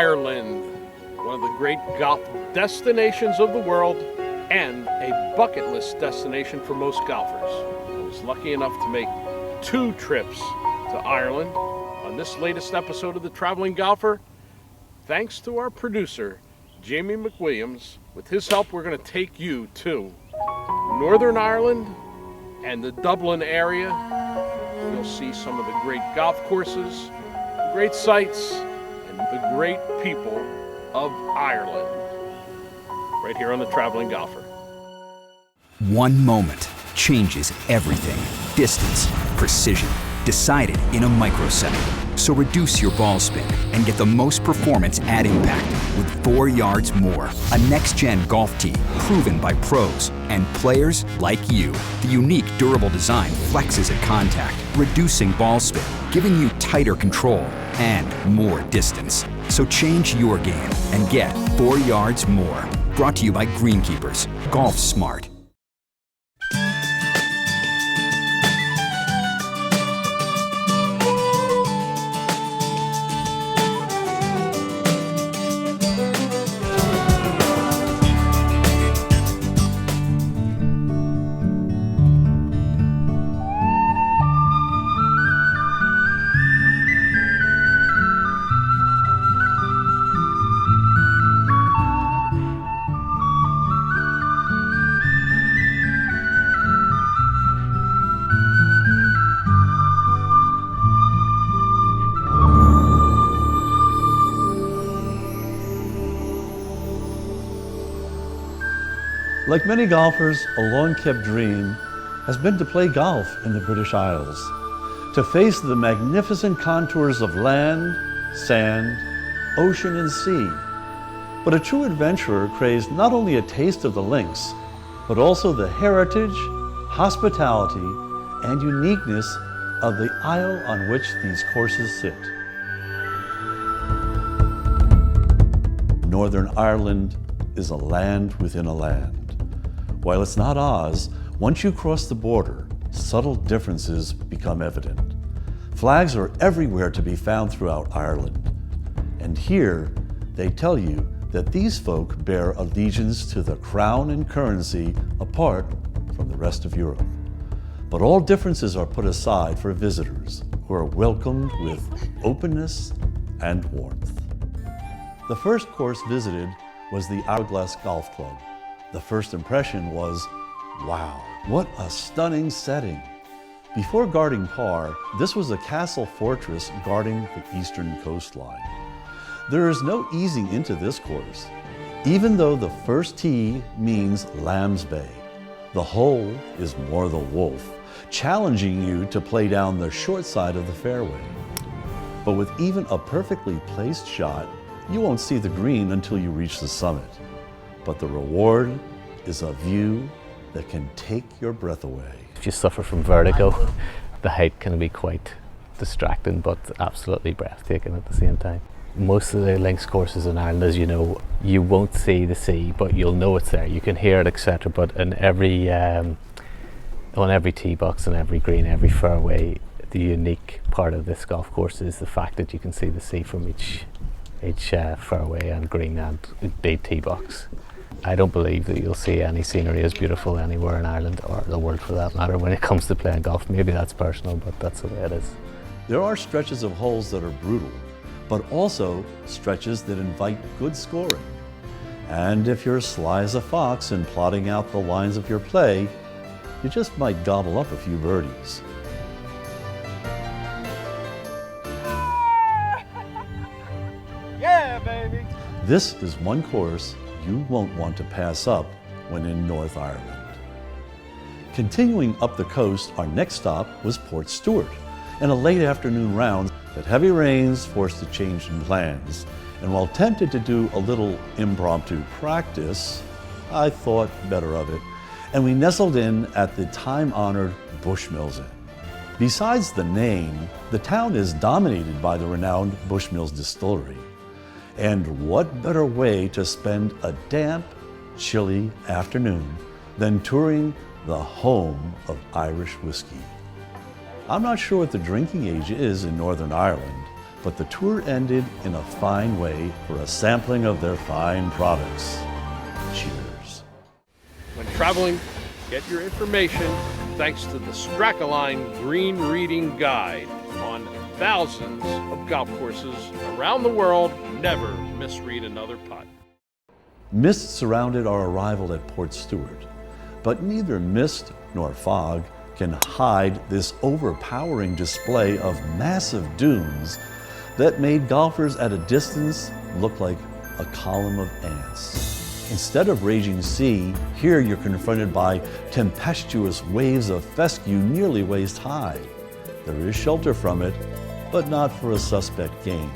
Ireland, one of the great golf destinations of the world and a bucket list destination for most golfers. I was lucky enough to make 2 trips to Ireland on this latest episode of The Traveling Golfer. Thanks to our producer, Jamie McWilliams. With his help, we're going to take you to Northern Ireland and the Dublin area. You'll see some of the great golf courses, the great sights, and the great people of Ireland. Right here on The Traveling Golfer. One moment changes everything. Distance, precision, decided in a microsecond. So reduce your ball spin and get the most performance at impact with 4 yards more. A next-gen golf tee proven by pros and players like you. The unique durable design flexes at contact, reducing ball spin, giving you tighter control and more distance. So change your game and get 4 yards more. Brought to you by Greenkeepers. Golf smart. Like many golfers, a long-kept dream has been to play golf in the British Isles, to face the magnificent contours of land, sand, ocean, and sea. But a true adventurer craves not only a taste of the links, but also the heritage, hospitality, and uniqueness of the isle on which these courses sit. Northern Ireland is a land within a land. While it's not Oz, once you cross the border, subtle differences become evident. Flags are everywhere to be found throughout Ireland. And here, they tell you that these folk bear allegiance to the crown and currency apart from the rest of Europe. But all differences are put aside for visitors who are welcomed with openness and warmth. The first course visited was the Hourglass Golf Club. The first impression was, wow, what a stunning setting. Before guarding par, this was a castle fortress guarding the eastern coastline. There is no easing into this course, even though the first tee means Lamb's Bay. The hole is more the wolf, challenging you to play down the short side of the fairway. But with even a perfectly placed shot, you won't see the green until you reach the summit. But the reward is a view that can take your breath away. If you suffer from vertigo, the height can be quite distracting, but absolutely breathtaking at the same time. Most of the links courses in Ireland, as you know, you won't see the sea, but you'll know it's there. You can hear it, etc. But in on every tee box and every green, every fairway, the unique part of this golf course is the fact that you can see the sea from each fairway and green and big tee box. I don't believe that you'll see any scenery as beautiful anywhere in Ireland, or the world for that matter, when it comes to playing golf. Maybe that's personal, but that's the way it is. There are stretches of holes that are brutal, but also stretches that invite good scoring. And if you're sly as a fox in plotting out the lines of your play, you just might gobble up a few birdies. Yeah, baby! This is one course you won't want to pass up when in North Ireland. Continuing up the coast, our next stop was Port Stewart, and a late afternoon round that heavy rains forced a change in plans. And while tempted to do a little impromptu practice, I thought better of it, and we nestled in at the time-honored Bushmills Inn. Besides the name, the town is dominated by the renowned Bushmills Distillery. And what better way to spend a damp, chilly afternoon than touring the home of Irish whiskey? I'm not sure what the drinking age is in Northern Ireland, But the tour ended in a fine way for a sampling of their fine products. Cheers. When traveling, get your information thanks to the Strakaline Green Reading Guide on thousands of golf courses around the world. Never misread another putt. Mist surrounded our arrival at Port Stewart, but neither mist nor fog can hide this overpowering display of massive dunes that made golfers at a distance look like a column of ants. Instead of raging sea, here you're confronted by tempestuous waves of fescue nearly waist high. There is shelter from it, but not for a suspect game.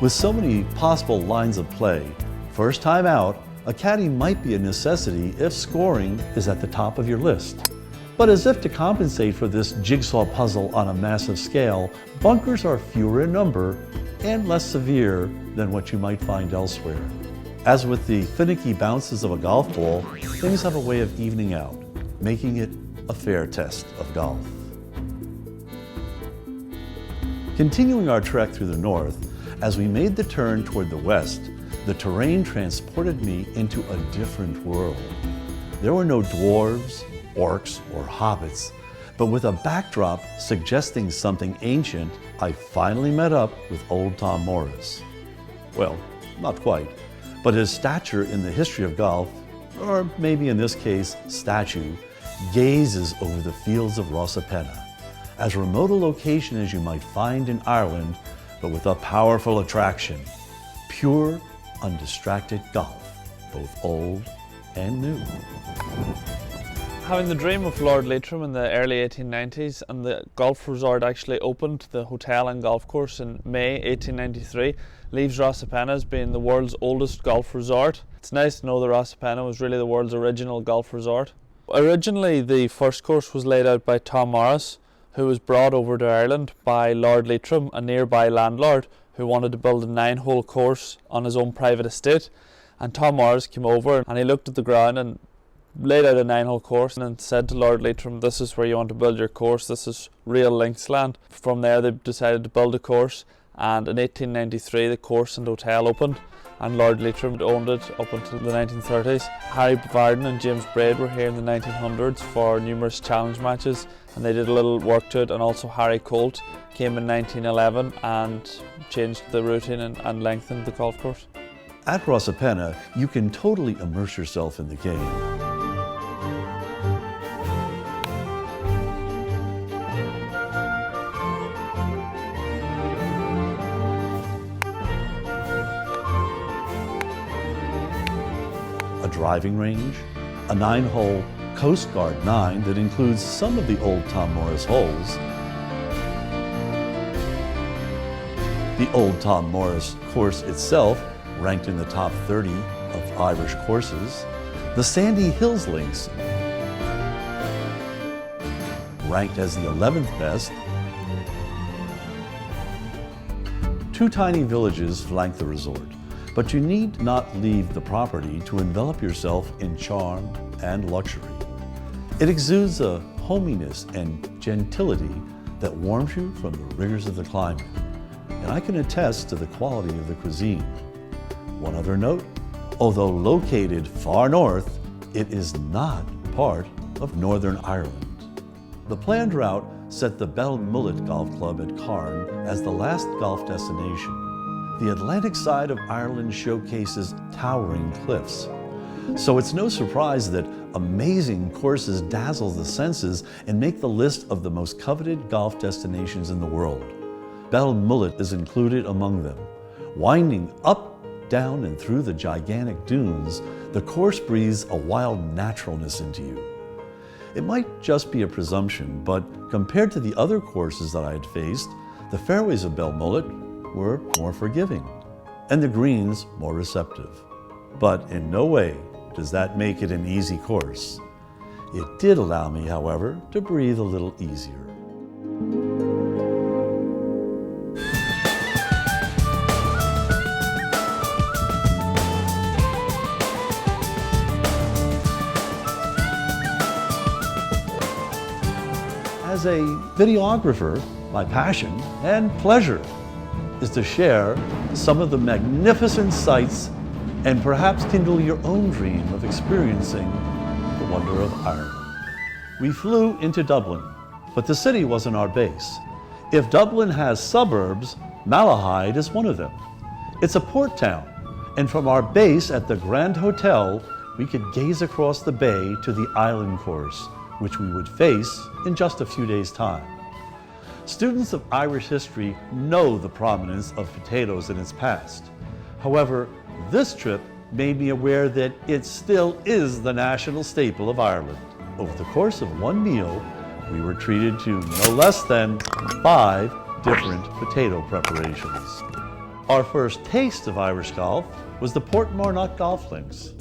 With so many possible lines of play, first time out, a caddy might be a necessity if scoring is at the top of your list. But as if to compensate for this jigsaw puzzle on a massive scale, bunkers are fewer in number and less severe than what you might find elsewhere. As with the finicky bounces of a golf ball, things have a way of evening out, making it a fair test of golf. Continuing our trek through the north, as we made the turn toward the west, the terrain transported me into a different world. There were no dwarves, orcs, or hobbits, but with a backdrop suggesting something ancient, I finally met up with old Tom Morris. Well, not quite, but his stature in the history of golf, or maybe in this case, statue, gazes over the fields of Rosapenna, as remote a location as you might find in Ireland, but with a powerful attraction, pure, undistracted golf, both old and new. Having the dream of Lord Leitrim in the early 1890s, and the golf resort actually opened the hotel and golf course in May 1893, leaves Rosapenna as being the world's oldest golf resort. It's nice to know that Rosapenna was really the world's original golf resort. Originally, the first course was laid out by Tom Morris, who was brought over to Ireland by Lord Leitrim, a nearby landlord who wanted to build a 9-hole course on his own private estate. And Tom Morris came over and he looked at the ground and laid out a 9-hole course and said to Lord Leitrim, "This is where you want to build your course, this is real links land." From there they decided to build a course, and in 1893 the course and hotel opened, and Lord Leitrim owned it up until the 1930s. Harry Varden and James Braid were here in the 1900s for numerous challenge matches, and they did a little work to it, and also Harry Colt came in 1911 and changed the routine and lengthened the golf course. At Rosapenna, you can totally immerse yourself in the game. A driving range, a 9-hole Coast Guard 9 that includes some of the old Tom Morris holes, the old Tom Morris course itself ranked in the top 30 of Irish courses, the Sandy Hills Links ranked as the 11th best. 2 tiny villages flank the resort, but you need not leave the property to envelop yourself in charm and luxury. It exudes a hominess and gentility that warms you from the rigors of the climate, and I can attest to the quality of the cuisine. One other note, although located far north, it is not part of Northern Ireland. The planned route set the Belmullet Golf Club at Carn as the last golf destination. The Atlantic side of Ireland showcases towering cliffs, so it's no surprise that amazing courses dazzle the senses and make the list of the most coveted golf destinations in the world. Belmullet is included among them. Winding up, down, and through the gigantic dunes, the course breathes a wild naturalness into you. It might just be a presumption, but compared to the other courses that I had faced, the fairways of Belmullet were more forgiving, and the greens more receptive. But in no way does that make it an easy course. It did allow me, however, to breathe a little easier. As a videographer, my passion and pleasure is to share some of the magnificent sights and perhaps kindle your own dream of experiencing the wonder of Ireland. We flew into Dublin, but the city wasn't our base. If Dublin has suburbs, Malahide is one of them. It's a port town, and from our base at the Grand Hotel, we could gaze across the bay to the island course, which we would face in just a few days' time. Students of Irish history know the prominence of potatoes in its past. However, this trip made me aware that it still is the national staple of Ireland. Over the course of one meal, we were treated to no less than 5 different potato preparations. Our first taste of Irish golf was the Portmarnock Golf Links.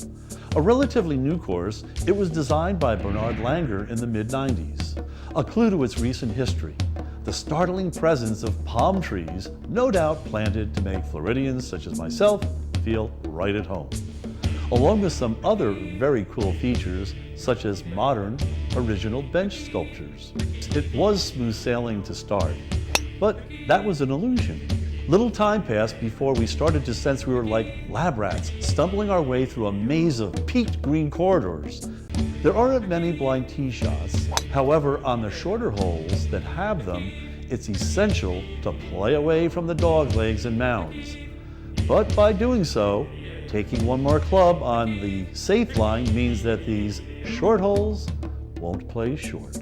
A relatively new course, it was designed by Bernard Langer in the mid-90s. A clue to its recent history, the startling presence of palm trees, no doubt planted to make Floridians such as myself feel right at home, along with some other very cool features such as modern, original bench sculptures. It was smooth sailing to start, but that was an illusion. Little time passed before we started to sense we were like lab rats, stumbling our way through a maze of peaked green corridors. There aren't many blind tee shots. However, on the shorter holes that have them, it's essential to play away from the dog legs and mounds. But by doing so, taking one more club on the safe line means that these short holes won't play short.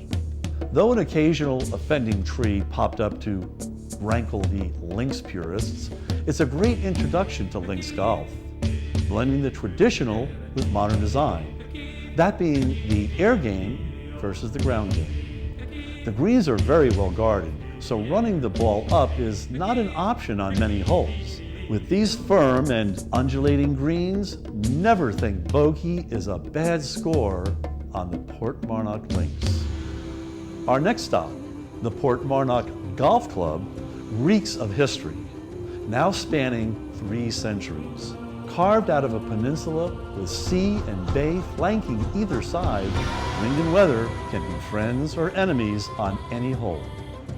Though an occasional offending tree popped up to rankle the links purists, it's a great introduction to links golf, blending the traditional with modern design, that being the air game versus the ground game. The greens are very well guarded, so running the ball up is not an option on many holes. With these firm and undulating greens, never think bogey is a bad score on the Portmarnock Links. Our next stop, the Portmarnock Golf Club, reeks of history, now spanning 3 centuries. Carved out of a peninsula with sea and bay flanking either side, wind and weather can be friends or enemies on any hole.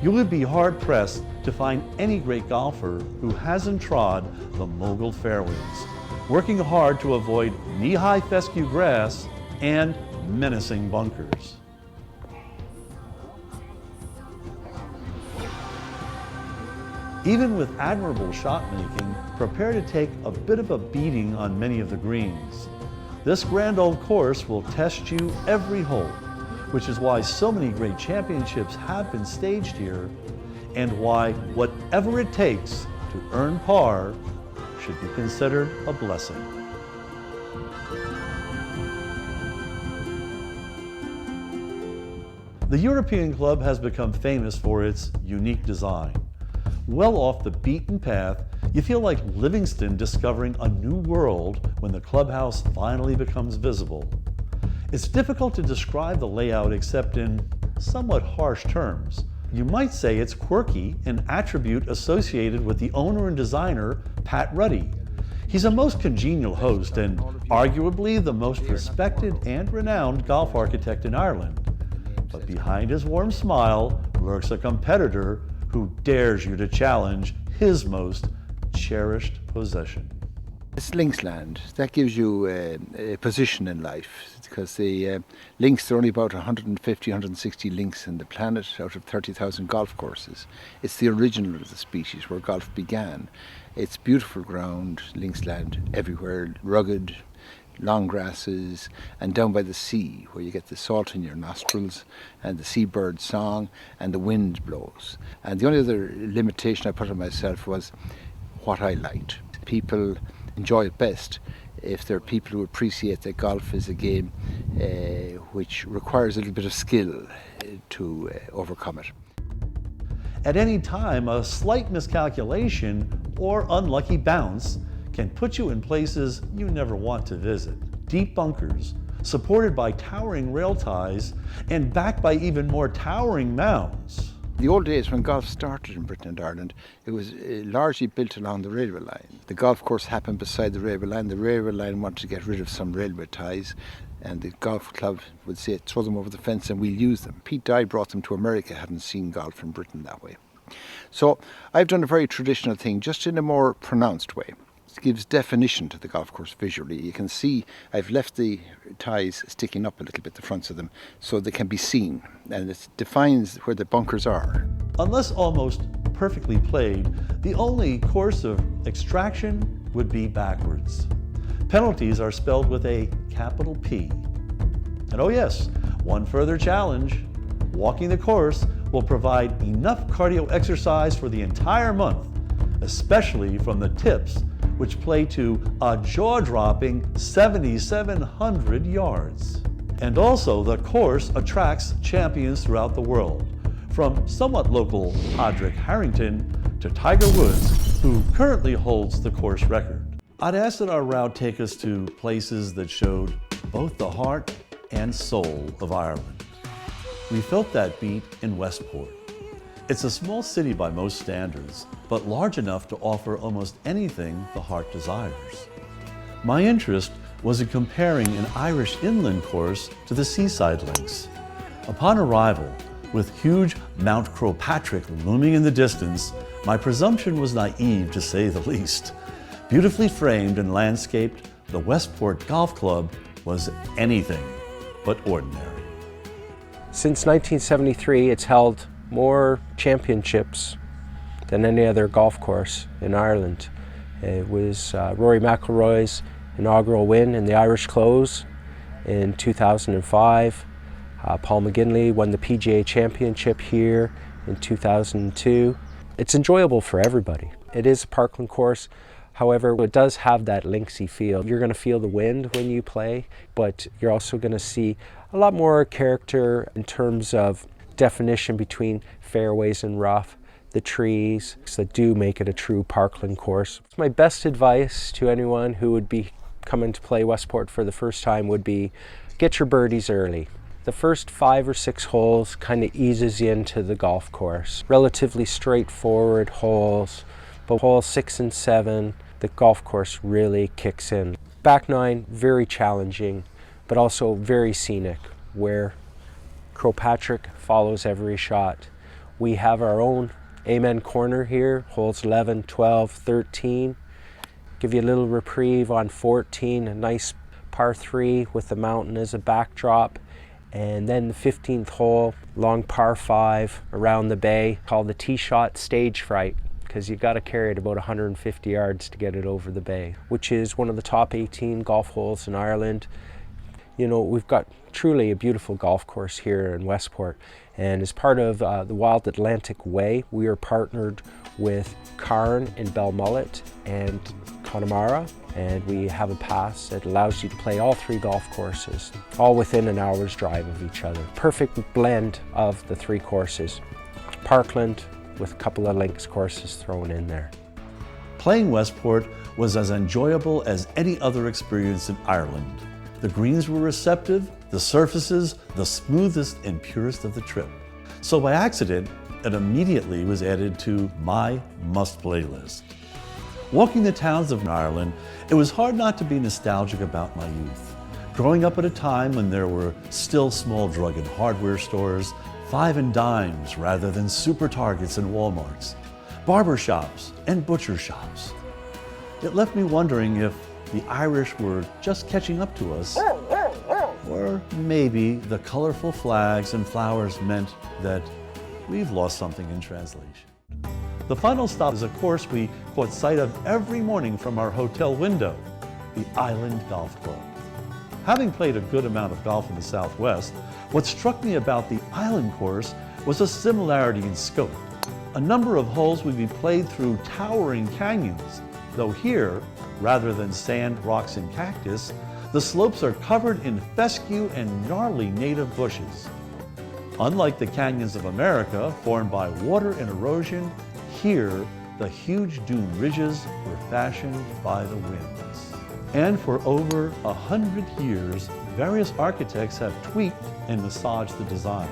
You would be hard-pressed to find any great golfer who hasn't trod the mogul fairways, working hard to avoid knee-high fescue grass and menacing bunkers. Even with admirable shot making, prepare to take a bit of a beating on many of the greens. This grand old course will test you every hole, which is why so many great championships have been staged here, and why whatever it takes to earn par should be considered a blessing. The European Club has become famous for its unique design. Well off the beaten path, you feel like Livingston discovering a new world when the clubhouse finally becomes visible. It's difficult to describe the layout except in somewhat harsh terms. You might say it's quirky, an attribute associated with the owner and designer, Pat Ruddy. He's a most congenial host and arguably the most respected and renowned golf architect in Ireland. But behind his warm smile lurks a competitor who dares you to challenge his most cherished possession. It's linksland. That gives you a position in life, because the links, there are only about 150, 160 links in the planet out of 30,000 golf courses. It's the original of the species where golf began. It's beautiful ground, linksland everywhere, rugged, long grasses, and down by the sea where you get the salt in your nostrils and the seabird song and the wind blows. And the only other limitation I put on myself was what I liked. People enjoy it best if there are people who appreciate that golf is a game which requires a little bit of skill to overcome it. At any time, a slight miscalculation or unlucky bounce can put you in places you never want to visit. Deep bunkers, supported by towering rail ties and backed by even more towering mounds. The old days when golf started in Britain and Ireland, it was largely built along the railway line. The golf course happened beside the railway line. The railway line wanted to get rid of some railway ties, and the golf club would say, throw them over the fence and we'll use them. Pete Dye brought them to America, having seen golf in Britain that way. So I've done a very traditional thing, just in a more pronounced way. It gives definition to the golf course visually. You can see I've left the ties sticking up a little bit, the fronts of them, so they can be seen, and it defines where the bunkers are. Unless almost perfectly played, the only course of extraction would be backwards. Penalties are spelled with a capital P. And oh yes, one further challenge. Walking the course will provide enough cardio exercise for the entire month, especially from the tips, which play to a jaw-dropping 7,700 yards. And also, the course attracts champions throughout the world, from somewhat local Padraig Harrington to Tiger Woods, who currently holds the course record. I'd ask that our route take us to places that showed both the heart and soul of Ireland. We felt that beat in Westport. It's a small city by most standards, but large enough to offer almost anything the heart desires. My interest was in comparing an Irish inland course to the seaside links. Upon arrival, with huge Mount Croagh looming in the distance, my presumption was naive to say the least. Beautifully framed and landscaped, the Westport Golf Club was anything but ordinary. Since 1973, it's held more championships than any other golf course in Ireland. It was Rory McIlroy's inaugural win in the Irish Close in 2005. Paul McGinley won the PGA Championship here in 2002. It's enjoyable for everybody. It is a parkland course. However, it does have that linksy feel. You're going to feel the wind when you play, but you're also going to see a lot more character in terms of definition between fairways and rough, the trees that do make it a true parkland course. My best advice to anyone who would be coming to play Westport for the first time would be get your birdies early. The first 5 or 6 holes kind of eases you into the golf course. Relatively straightforward holes, but holes 6 and 7, the golf course really kicks in. Back 9, very challenging, but also very scenic, where Croagh follows every shot. We have our own Amen corner here, holes 11, 12, 13. Give you a little reprieve on 14, a nice par 3 with the mountain as a backdrop. And then the 15th hole, long par 5 around the bay, called the tee shot stage fright, because you got to carry it about 150 yards to get it over the bay, which is one of the top 18 golf holes in Ireland. You know, we've got truly a beautiful golf course here in Westport, and as part of the Wild Atlantic Way, we are partnered with Carn in Belmullet and Connemara, and we have a pass that allows you to play all 3 golf courses, all within an hour's drive of each other. Perfect blend of the 3 courses. Parkland with a couple of links courses thrown in there. Playing Westport was as enjoyable as any other experience in Ireland. The greens were receptive, the surfaces the smoothest and purest of the trip. So by accident, it immediately was added to my must-play list. Walking the towns of Ireland, it was hard not to be nostalgic about my youth. Growing up at a time when there were still small drug and hardware stores, 5 and dimes rather than super Targets and Walmarts, barber shops and butcher shops. It left me wondering if the Irish were just catching up to us, or maybe the colorful flags and flowers meant that we've lost something in translation. The final stop is a course we caught sight of every morning from our hotel window, the Island Golf Club. Having played a good amount of golf in the Southwest, what struck me about the Island course was a similarity in scope. A number of holes would be played through towering canyons, though here, rather than sand, rocks, and cactus, the slopes are covered in fescue and gnarly native bushes. Unlike the canyons of America, formed by water and erosion, here the huge dune ridges were fashioned by the winds. And for over 100 years, various architects have tweaked and massaged the design.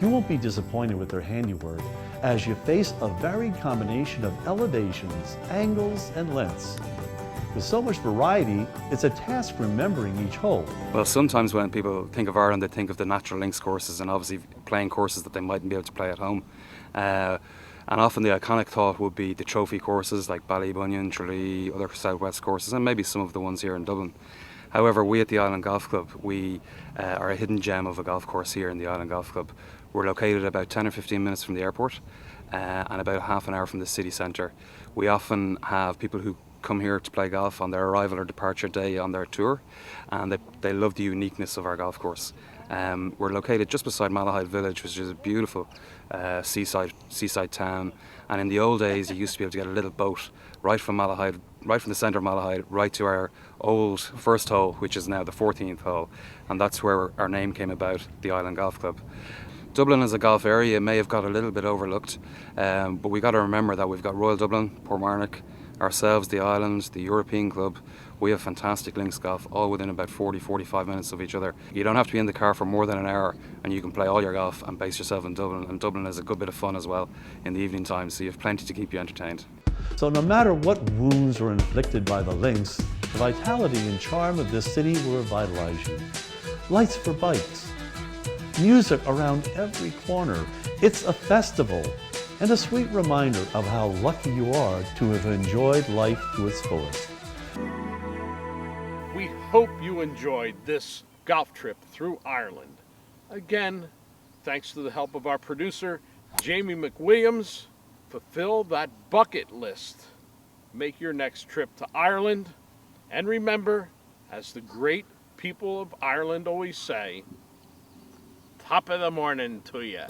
You won't be disappointed with their handiwork as you face a varied combination of elevations, angles, and lengths. With so much variety, it's a task remembering each hole. Well, sometimes when people think of Ireland, they think of the natural links courses and obviously playing courses that they mightn't be able to play at home. And often the iconic thought would be the trophy courses like Ballybunion, Tralee, other Southwest courses, and maybe some of the ones here in Dublin. However, we at the Island Golf Club, we are a hidden gem of a golf course here in the Island Golf Club. We're located about 10 or 15 minutes from the airport and about half an hour from the city centre. We often have people who come here to play golf on their arrival or departure day on their tour, and they love the uniqueness of our golf course. We're located just beside Malahide Village, which is a beautiful seaside town. And in the old days, you used to be able to get a little boat right from Malahide, right from the centre of Malahide, right to our old first hole, which is now the 14th hole. And that's where our name came about, the Island Golf Club. Dublin as a golf area may have got a little bit overlooked, but we got to remember that we've got Royal Dublin, Portmarnock, ourselves, the Island, the European Club. We have fantastic links golf, all within about 40-45 minutes of each other. You don't have to be in the car for more than an hour, and you can play all your golf and base yourself in Dublin. And Dublin is a good bit of fun as well in the evening time, so you have plenty to keep you entertained. So no matter what wounds were inflicted by the links, the vitality and charm of this city will revitalize you. Lights for bikes, music around every corner. It's a festival and a sweet reminder of how lucky you are to have enjoyed life to its fullest. We hope you enjoyed this golf trip through Ireland. Again, thanks to the help of our producer, Jamie McWilliams. Fulfill that bucket list. Make your next trip to Ireland. And remember, as the great people of Ireland always say, top of the morning to you.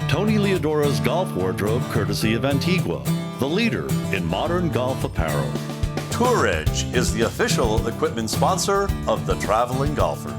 Tony Leodora's golf wardrobe, courtesy of Antigua, the leader in modern golf apparel. Tour Edge is the official equipment sponsor of the Traveling Golfer.